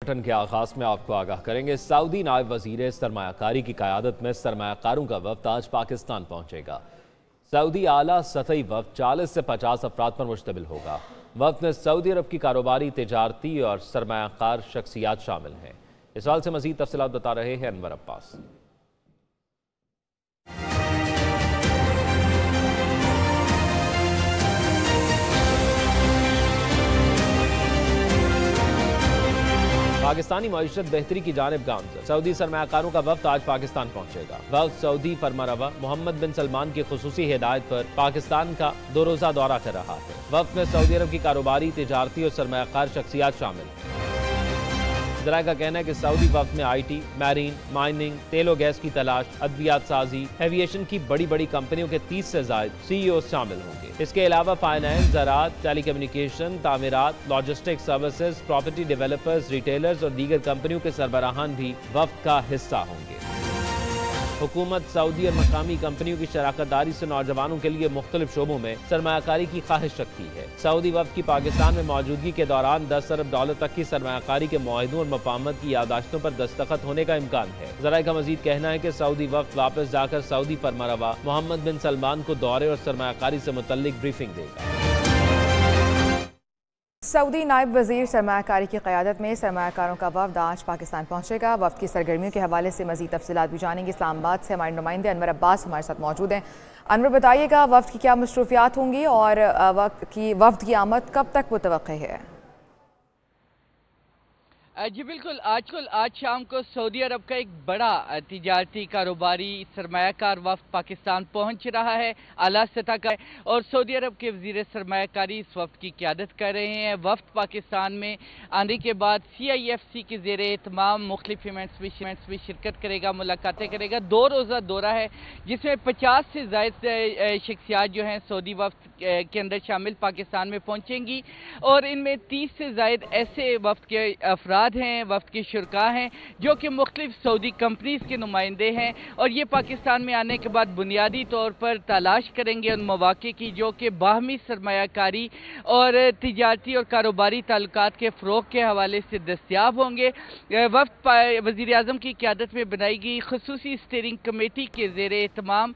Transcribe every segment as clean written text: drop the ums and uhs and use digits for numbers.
Bulletin के आगाज में आपको आगाह करेंगे। सऊदी नायब वजीर सरमायाकारी की क़यादत में सरमायाकारों का वफ्द आज पाकिस्तान पहुंचेगा। सऊदी आला सतही वफ्द 40 से 50 अफराद पर मुश्तमिल होगा। वफ्द में सऊदी अरब की कारोबारी, तिजारती और सरमायाकार शख्सियात शामिल हैं। इस सवाल से मजीद तफसीलात बता रहे हैं अनवर अब्बास। पाकिस्तानी मईशत बेहतरी की जानिब गामज़द। सऊदी सरमायाकारों का वफ्द आज पाकिस्तान पहुंचेगा। वफ्द सऊदी फरमारवा मोहम्मद बिन सलमान की खुसूसी हिदायत पर पाकिस्तान का 2 रोज़ा दौरा कर रहा है। वफ्द में सऊदी अरब की कारोबारी, तिजारती और सरमायाकार शख्सियात शामिल हैं। ज़राए का कहना है कि सऊदी वफ्द में IT, मैरीन, माइनिंग, तेल और गैस की तलाश, अद्वियात साजी, एविएशन की बड़ी बड़ी कंपनियों के 30 से ज़ायद CEO शामिल होंगे। इसके अलावा फाइनेंस, ज़राअत, टेलीकम्युनिकेशन, तामीरात, logistic services, property developers, retailers और दीगर कंपनियों के सरबराहान भी वफ्द का हिस्सा होंगे। हुकूमत सऊदी और मकामी कंपनियों की शराकत दारी से नौजवानों के लिए मुख्तलिफ शोबों में सरमायाकारी की ख्वाहिश रखती है। सऊदी वफ्द की पाकिस्तान में मौजूदगी के दौरान 10 अरब डॉलर तक की सरमायाकारी के मुआहिदों और मफाहमत की यादाश्तों पर दस्तखत होने का इम्कान है। ज़राए का मजीद कहना है कि सऊदी वफ्द वापस जाकर सऊदी फरमारवा मोहम्मद बिन सलमान को दौरे और सरमायाकारी से मुतल्लिक ब्रीफिंग देगा। सऊदी नायब वजीर सरमायाकारी की क़यादत में सरमायाकारों का वफ्द आज पाकिस्तान पहुंचेगा। वफ्द की सरगर्मियों के हवाले से मजीद तफसीलात भी जानेंगे। इस्लामाबाद से हमारे नुमाइंदे अनवर अब्बास हमारे साथ मौजूद हैं। अनवर, बताइएगा वफ्द की क्या मसरूफियात होंगी और वफ्द की आमद कब तक मुतवक्किल है? जी बिल्कुल, आज शाम को सऊदी अरब का एक बड़ा तिजारती, कारोबारी, सरमायाकार वफ्द पाकिस्तान पहुंच रहा है। आला सतह का है और सऊदी अरब के वजीर सरमायाकारी इस वफ्द की क़यादत कर रहे हैं। वफ्द पाकिस्तान में आने के बाद CIFC के ज़ेर एहतमाम मुख्तलिफ इवेंट्स में शिरकत करेगा, मुलाकातें करेगा। 2 रोज़ा दौरा है जिसमें 50 से ज़ायद शख्सियात जो हैं सऊदी वफ्द के अंदर शामिल पाकिस्तान में पहुँचेंगी और इनमें 30 से ज़ायद ऐसे वफ्द के अफराद हैं, वफ्द के शुरका हैं जो कि मुख्तलिफ सऊदी कंपनीज के नुमाइंदे हैं और ये पाकिस्तान में आने के बाद बुनियादी तौर पर तलाश करेंगे उन मौक़े की जो कि बाहमी सरमायाकारी और तिजारती और कारोबारी ताल्लुकात के फ़रोग़ के हवाले से दस्तियाब होंगे। वफ्द वज़ीर आज़म की क़यादत में बनाई गई खुसूसी स्टीयरिंग कमेटी के ज़ेर एहतमाम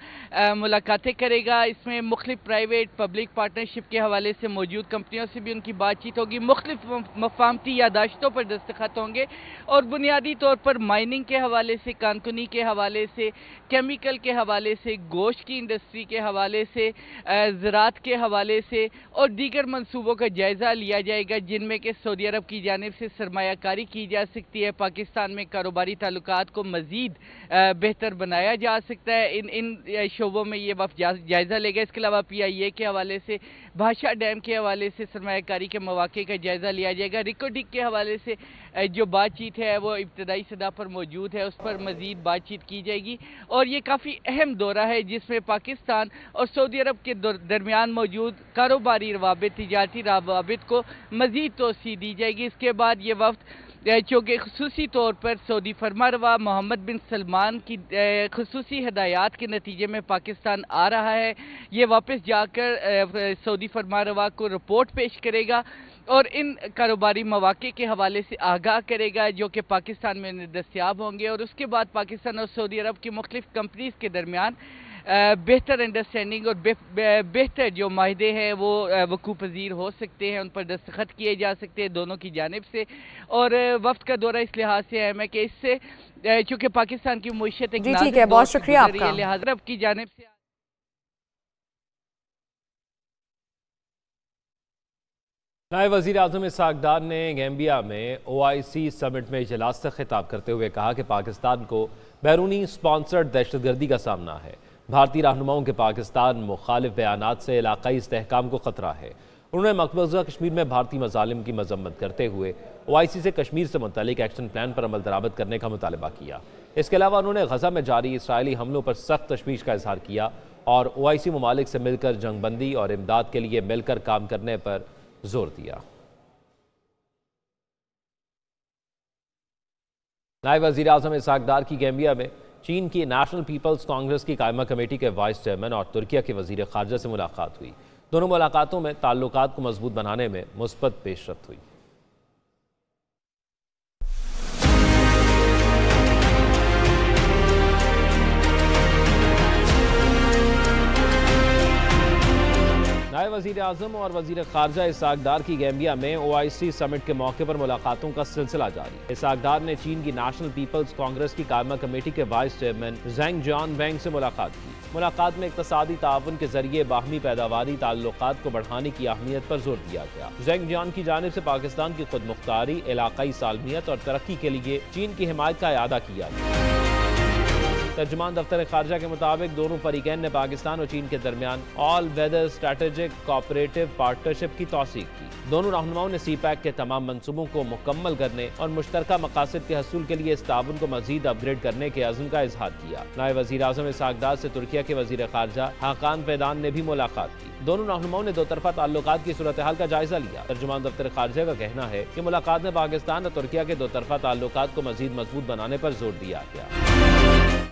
मुलाकातें करेगा। इसमें मुख्तलिफ प्राइवेट पब्लिक पार्टनरशिप के हवाले से मौजूद कंपनियों से भी उनकी बातचीत होगी, मुख्तलिफ मफाहमती यादाश्तों पर दस्तखत होंगे और बुनियादी तौर पर माइनिंग के हवाले से, कानकुनी के हवाले से, केमिकल के हवाले से, गोश्त की इंडस्ट्री के हवाले से, ज़राअत के हवाले से और दीगर मंसूबों का जायज़ा लिया जाएगा जिनमें कि सऊदी अरब की जानिब से सरमायाकारी की जा सकती है। पाकिस्तान में कारोबारी ताल्लुकात को मज़ीद बेहतर बनाया जा सकता है। इन शोबों में ये वफ़्द जायज़ा लेगा। इसके अलावा PIA के हवाले से, भाषा डैम के हवाले से सरमायाकारी के मौक़े का जायज़ा लिया जाएगा। रिकोडिक के हवाले से जो बातचीत है वो इब्तदाई सतह पर मौजूद है, उस पर मज़ीद बातचीत की जाएगी और ये काफ़ी अहम दौरा है जिसमें पाकिस्तान और सऊदी अरब के दरमियान मौजूद कारोबारी रवाबित, तिजारती रवाबित को मज़ीद तोसी दी जाएगी। इसके बाद ये वफ्द चूँकि खुसूसी तौर पर सऊदी फरमारवा मोहम्मद बिन सलमान की खुसूसी हिदायत के नतीजे में पाकिस्तान आ रहा है, ये वापस जाकर सऊदी फरमारवा को रिपोर्ट पेश करेगा और इन कारोबारी मौक़े के हवाले से आगाह करेगा जो कि पाकिस्तान में दस्तियाब होंगे और उसके बाद पाकिस्तान और सऊदी अरब की मुख्तलिफ कंपनीज़ के दरमियान बेहतर अंडरस्टैंडिंग और बेहतर जो माहिदे हैं वो वकूफ़ पज़ीर हो सकते हैं, उन पर दस्तखत किए जा सकते हैं दोनों की जानिब से। और वफ्द का दौरा इस लिहाज से अहम है कि इससे चूँकि पाकिस्तान की मुईशत एक ठीक है, बहुत शुक्रिया आपका। लिहाज अरब की जानिब से नायब वज़ीर आज़म इसहाक़ डार ने गैम्बिया में OIC समिट में इजलास से खिताब करते हुए कहा कि पाकिस्तान को बैरूनी स्पॉन्सर्ड दहशतगर्दी का सामना है। भारतीय रहनुमाओं के पाकिस्तान मुखालिफ बयानात से इलाक़ाई इस्तेहकाम को ख़तरा है। उन्होंने मकबूजा कश्मीर में भारतीय मज़ालिम की मजम्मत करते हुए OIC से कश्मीर से मुतल्लिक एक्शन प्लान पर अमल दरामद करने का मुतालबा किया। इसके अलावा उन्होंने गज़ा में जारी इसराइली हमलों पर सख्त तशवीश का इजहार किया और OIC ममालिक से मिलकर जंगबंदी और इमदाद के लिए मिलकर काम करने पर जोर दिया। नायब वज़ीर आज़म इसहाक़ डार की गैम्बिया में चीन की नेशनल पीपल्स कांग्रेस की कायमा कमेटी के वाइस चेयरमैन और तुर्किया के वज़ीर ख़ारजा से मुलाकात हुई। दोनों मुलाकातों में ताल्लुकात को मजबूत बनाने में मुस्बत पेशरफ्त हुई। आज़म और वज़ीर ख़ारजा इसाक डार की गैम्बिया में OIC समिट के मौके पर मुलाकातों का सिलसिला जारी। इसाक डार ने चीन की नेशनल पीपल्स कांग्रेस की कायमा कमेटी के वाइस चेयरमैन ज़ेंग जॉन वेंग से मुलाकात की। मुलाकात में इक़्तिसादी ताउन के जरिए बाहमी पैदावारी ताल्लुकात को बढ़ाने की अहमियत पर जोर दिया गया। ज़ेंग जॉन की जानिब से पाकिस्तान की खुद मुख्तारी, इलाकाई सालमियत और तरक्की के लिए चीन की हिमायत का इआदा किया गया। तर्जुमान दफ्तर खारजा के मुताबिक दोनों फरीकैन ने पाकिस्तान और चीन के दरमियान all weather strategic cooperative partnership की तौसीक की। दोनों रहनुमाओं ने CPEC के तमाम मंसूबों को मुकम्मल करने और मुश्तरका मकासद के हसूल के लिए इस ताउन को मजीद अपग्रेड करने के अज़्म का इजहार किया। नायब वज़ीर आज़म इसाक डार से तुर्किया के वज़ीर ख़ारजा हाकान फैदान ने भी मुलाकात की। दोनों रहनुमाओं ने दो तरफा ताल्लुकात की सूरत हाल का जायजा लिया। तर्जुमान दफ्तर खारजा का कहना है कि मुलाकात में पाकिस्तान और तुर्किया के दो तरफा ताल्लुकात को मजीद मजबूत बनाने पर जोर दिया गया।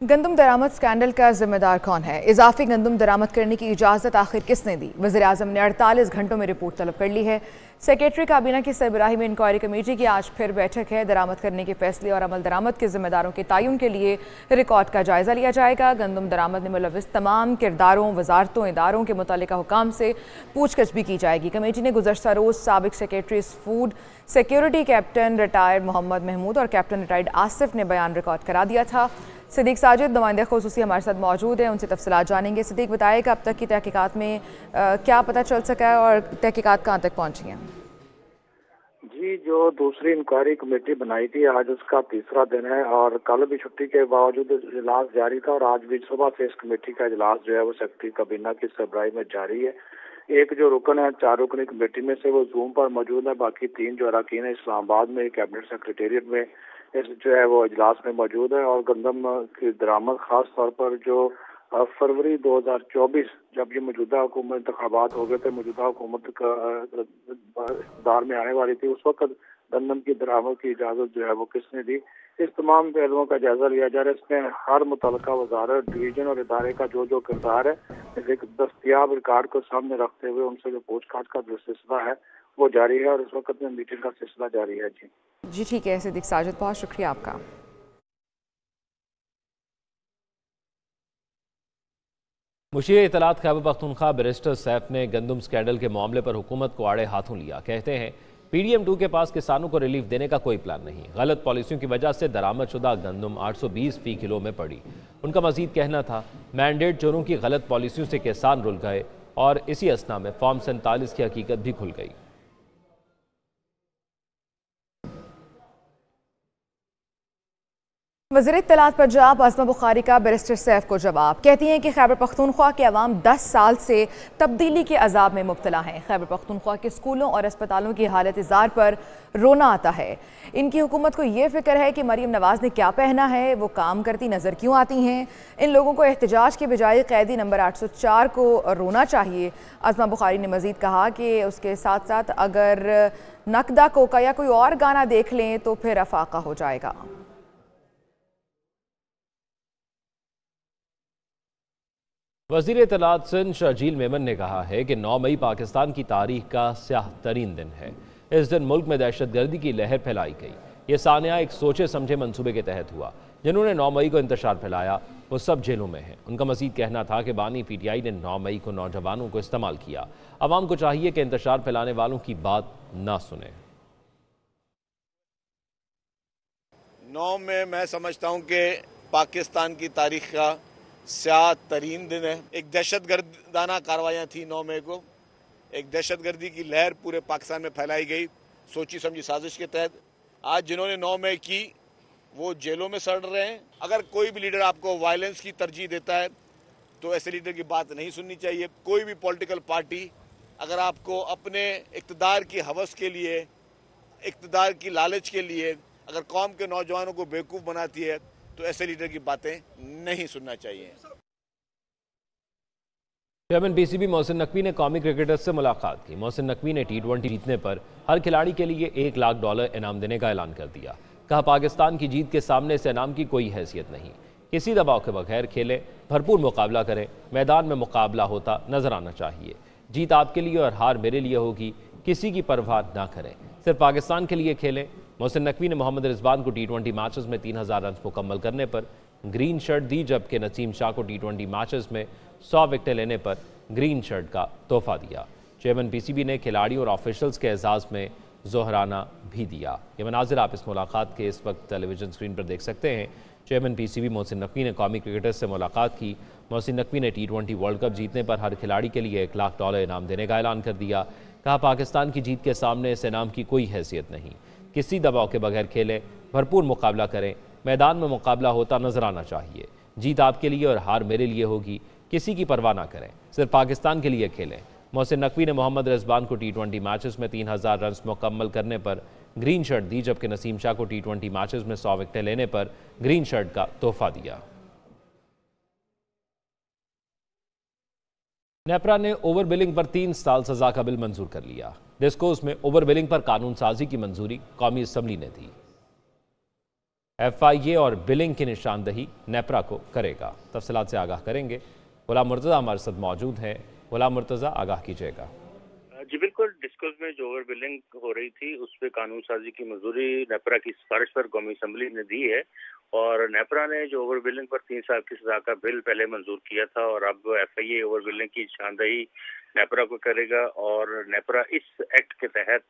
गंदम दरामद स्कैंडल का जिम्मेदार कौन है? इजाफी गंदम दरामद करने की इजाज़त आखिर किसने दी? वज़ीर आज़म ने 48 घंटों में रिपोर्ट तलब कर ली है। सेक्रेटरी काबीना की सरबराही में इंक्वायरी कमेटी की आज फिर बैठक है। दरामद करने के फैसले और अमल दरामद के जिम्मेदारों के तयन के लिए रिकॉर्ड का जायजा लिया जाएगा। गंदम दरामद में मुलव्विस तमाम किरदारों, वजारतों, इदारों के मुतल्लिका हुकाम से पूछगछ भी की जाएगी। कमेटी ने गुज़श्ता रोज़ साबिक secretary food security captain retired Mohammad Mahmood और कैप्टन रिटायर्ड आसिफ ने बयान रिकॉर्ड करा दिया था। सिद्दीक साजिद नुमाइंदे खुसूसी हमारे साथ मौजूद हैं, उनसे तफसीलात जानेंगे। सिद्दीक, बताएगा अब तक की तहकीकात में क्या पता चल सका है और तहकीकात कहाँ तक पहुँची हैं? जी, जो दूसरी इंक्वायरी कमेटी बनाई थी आज उसका तीसरा दिन है और कल भी छुट्टी के बावजूद इजलास जारी था और आज भी सुबह से इस कमेटी का इजलास जो है वो सेक्रेटरी काबीना की सरबराही में जारी है। एक जो रुकन है 4 रुकनी कमेटी में से वो जूम पर मौजूद है, बाकी 3 जो अरकान है इस्लामाबाद में कैबिनेट सेक्रेटेरिएट में इस जो है वो इजलास में मौजूद है। और गंदम की दरामद खास तौर पर जो फरवरी 2024 जब ये मौजूदा हुकूमत इंतखाबात हो गए थे, मौजूदा हुकूमत का दार में आने वाली थी, उस वक्त गंदम की दरामद की इजाज़त जो है वो किसने दी, इस तमाम पहलुओं का जायजा लिया जा रहा है। इसमें हर मुतल्लिका वजारत, डिवीजन और इदारे का जो जो किरदार है एक दस्तयाब रिकॉर्ड को सामने रखते हुए उनसे जो पूछताछ का जो सिलसिला है वो जारी है और इस वक्त में मीटिंग का सिलसिला जारी है। जी ठीक है सिद्दीक साजिद, बहुत शुक्रिया आपका। मुशीर इत्तलात खैबर पख्तूनख्वा बैरिस्टर सैफ ने गंदम स्कैंडल के मामले पर हुकूमत को आड़े हाथों लिया। कहते हैं PDM2 के पास किसानों को रिलीफ देने का कोई प्लान नहीं। गलत पॉलिसियों की वजह से दरामद शुदा गंदम 820 फी किलो में पड़ी। उनका मजीद कहना था मैंडेट चोरों की गलत पॉलिसियों से किसान रुल गए और इसी असना में फॉर्म 47 की हकीकत भी खुल गई। वज़ीर इत्तलात पंजाब आज़मा बुखारी का बैरिस्टर सैफ को जवाब। कहती हैं कि खैबर पख्तूनख्वा के अवाम 10 साल से तब्दीली के अजाब में मुब्तला हैं। खैबर पख्तूनख्वा के स्कूलों और अस्पतालों की हालत ज़ार पर रोना आता है। इनकी हुकूमत को ये फिक्र है कि मरीम नवाज ने क्या पहना है, वो काम करती नज़र क्यों आती हैं। इन लोगों को एहतजाज के बजाय कैदी नंबर 804 को रोना चाहिए। आज़मा बुखारी ने मज़ीद कहा कि उसके साथ साथ अगर नकदा कोका या कोई और गाना देख लें तो फिर अफाका हो जाएगा। वज़ीर इत्तलात सिंध शर्जील मेमन ने कहा है कि 9 मई पाकिस्तान की तारीख का स्याह तरीन दिन है। इस दिन मुल्क में दहशत गर्दी की लहर फैलाई गई। ये सानिया एक सोचे समझे मंसूबे के तहत हुआ। जिन्होंने 9 मई को इंतशार फैलाया वो सब जेलों में हैं। उनका मजीद कहना था कि बानी PTI ने 9 मई को नौजवानों को इस्तेमाल किया। अवाम को चाहिए कि इंतशार फैलाने वालों की बात ना सुने। 9 मई मैं समझता हूँ कि पाकिस्तान की तारीख का स्याह तरीन दिन है। एक दहशतगर्दाना कार्रवाइयाँ थी 9 मई को, एक दहशतगर्दी की लहर पूरे पाकिस्तान में फैलाई गई सोची समझी साजिश के तहत। आज जिन्होंने 9 मई की वो जेलों में सड़ रहे हैं। अगर कोई भी लीडर आपको वायलेंस की तरजीह देता है तो ऐसे लीडर की बात नहीं सुननी चाहिए। कोई भी पॉलिटिकल पार्टी अगर आपको अपने इक़्तिदार की हवस के लिए, इक़्तिदार की लालच के लिए अगर कौम के नौजवानों को बेवकूफ़ बनाती है तो ऐसे लीडर की बातें नहीं सुनना चाहिए। चेयरमैन PCB मोहसिन नकवी ने कौमी क्रिकेटर्स से मुलाकात की। मोहसिन नकवी ने T20 जीतने पर हर खिलाड़ी के लिए $1 लाख इनाम देने का ऐलान कर दिया। कहा पाकिस्तान की जीत के सामने इस इनाम की कोई हैसियत नहीं। किसी दबाव के बगैर खेलें, भरपूर मुकाबला करें, मैदान में मुकाबला होता नजर आना चाहिए। जीत आपके लिए और हार मेरे लिए होगी, किसी की परवाह ना करें, सिर्फ पाकिस्तान के लिए खेलें। मोहसिन नकवी ने मोहम्मद रिजवान को T20 मैचेस में 3000 रन मुकम्मल करने पर ग्रीन शर्ट दी, जबकि नसीम शाह को T20 मैचेस में 100 विकेटें लेने पर ग्रीन शर्ट का तोहफा दिया। चेयरमैन पीसीबी ने खिलाड़ियों और ऑफिशियल्स के एजाज़ में जोहराना भी दिया। ये मनाजिर आप इस मुलाकात के इस वक्त टेलीविजन स्क्रीन पर देख सकते हैं। चेयरमैन पीसीबी मोहसिन नकवी ने कौमी क्रिकेटर्स से मुलाकात की। मोहसिन नकवी ने T20 वर्ल्ड कप जीतने पर हर खिलाड़ी के लिए $1 लाख इनाम देने का ऐलान कर दिया। कहा, पाकिस्तान की जीत के सामने इस इनाम की कोई हैसियत नहीं। किसी दबाव के बगैर खेलें, भरपूर मुकाबला करें, मैदान में मुकाबला होता नजर आना चाहिए। जीत आपके लिए और हार मेरे लिए होगी, किसी की परवाह ना करें, सिर्फ पाकिस्तान के लिए खेलें। मोहसिन नकवी ने मोहम्मद रिजवान को T20 मैचेस में 3000 रन मुकम्मल करने पर ग्रीन शर्ट दी, जबकि नसीम शाह को T20 मैचेस में 100 विकेटें लेने पर ग्रीन शर्ट का तोहफा दिया। नेपरा ने ओवर बिलिंग पर 3 साल सजा का बिल मंजूर कर लिया। डिस्कोर्स में ओवर बिलिंग पर कानून साजी की मंजूरी कौमी असम्बली ने दी। FIA और बिलिंग की निशानदही नेपरा को करेगा। तफसीलात से आगाह करेंगे गुलाम मुर्तज़ा हमारे साथ मौजूद हैं। गुलाम मुर्तज़ा, आगाह कीजिएगा। जी बिल्कुल, डिस्कोर्स में जो ओवर बिलिंग हो रही थी उस पर कानून साजी की मंजूरी नेपरा की सिफारिश पर कौमी असम्बली ने दी है और नेपरा ने जो ओवर बिलिंग पर 3 साल की सजा का बिल पहले मंजूर किया था और अब FIA ओवर बिलिंग की निशानदही नेपरा को करेगा और नेपरा इस एक्ट के तहत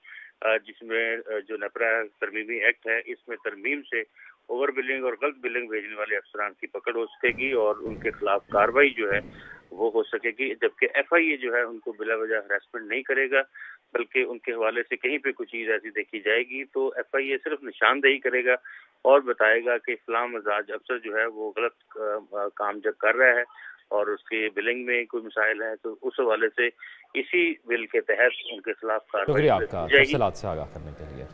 जिसमें जो नेपरा तरमीमी एक्ट है इसमें तरमीम से ओवर बिलिंग और गलत बिलिंग भेजने वाले अफसरान की पकड़ हो सकेगी और उनके खिलाफ कार्रवाई जो है वो हो सकेगी, जबकि FIA जो है उनको बिला वजह हरासमेंट नहीं करेगा बल्कि उनके हवाले से कहीं पे कुछ चीज़ ऐसी देखी जाएगी तो FIA सिर्फ निशानदेही करेगा और बताएगा कि फलां मजाज अफसर जो है वो गलत काम जब कर रहा है और उसके बिलिंग में कोई मसाइल है तो उस हवाले से इसी बिल के तहत उनके खिलाफ कार्रवाई शुक्रिया आपका तफसीलात से आगाह करने के लिए।